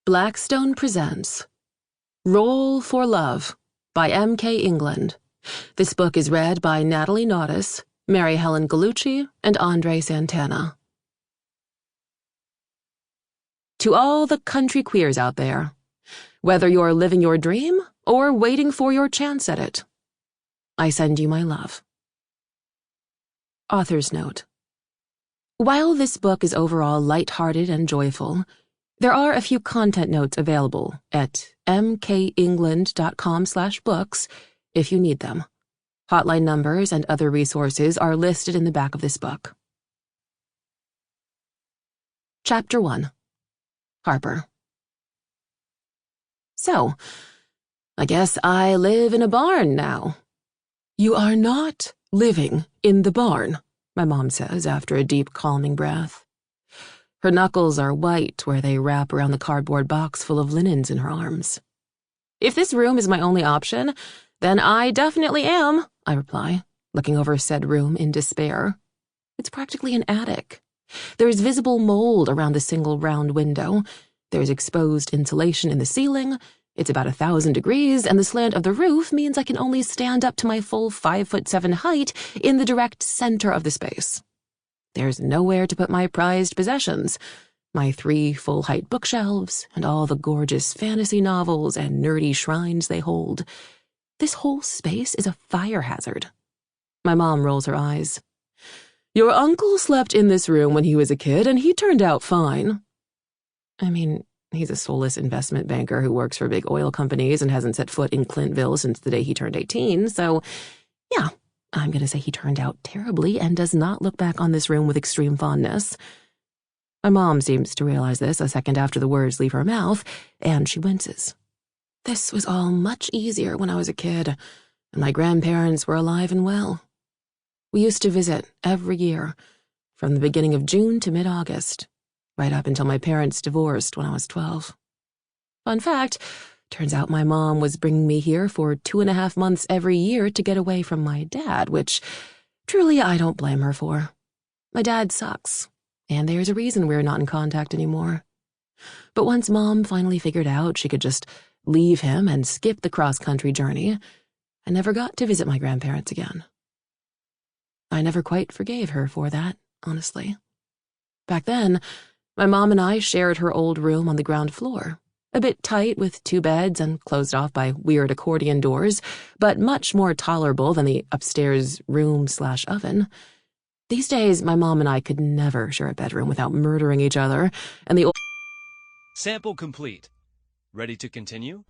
Blackstone presents Roll for Love by M.K. England. This book is read by Natalie Naudus, Mary Helen Gallucci, and André Santana. To all the country queers out there, whether you're living your dream or waiting for your chance at it, I send you my love. Author's note. While this book is overall light-hearted and joyful, there are a few content notes available at mkengland.com/books if you need them. Hotline numbers and other resources are listed in the back of this book. Chapter 1. Harper. So, I guess I live in a barn now. You are not living in the barn, my mom says after a deep, calming breath. Her knuckles are white where they wrap around the cardboard box full of linens in her arms. If this room is my only option, then I definitely am, I reply, looking over said room in despair. It's practically an attic. There's visible mold around the single round window. There's exposed insulation in the ceiling. It's about 1,000 degrees, and the slant of the roof means I can only stand up to my full 5'7" height in the direct center of the space. There's nowhere to put my prized possessions, my 3 full-height bookshelves, and all the gorgeous fantasy novels and nerdy shrines they hold. This whole space is a fire hazard. My mom rolls her eyes. Your uncle slept in this room when he was a kid, and he turned out fine. I mean, he's a soulless investment banker who works for big oil companies and hasn't set foot in Clintonville since the day he turned 18, so yeah. I'm going to say he turned out terribly and does not look back on this room with extreme fondness. My mom seems to realize this a second after the words leave her mouth, and she winces. This was all much easier when I was a kid, and my grandparents were alive and well. We used to visit every year, from the beginning of June to mid-August, right up until my parents divorced when I was 12. Fun fact, turns out my mom was bringing me here for 2.5 months every year to get away from my dad, which, truly, I don't blame her for. My dad sucks, and there's a reason we're not in contact anymore. But once Mom finally figured out she could just leave him and skip the cross-country journey, I never got to visit my grandparents again. I never quite forgave her for that, honestly. Back then, my mom and I shared her old room on the ground floor. A bit tight with 2 beds and closed off by weird accordion doors, but much more tolerable than the upstairs room/oven. These days, my mom and I could never share a bedroom without murdering each other, and the Sample complete. Ready to continue?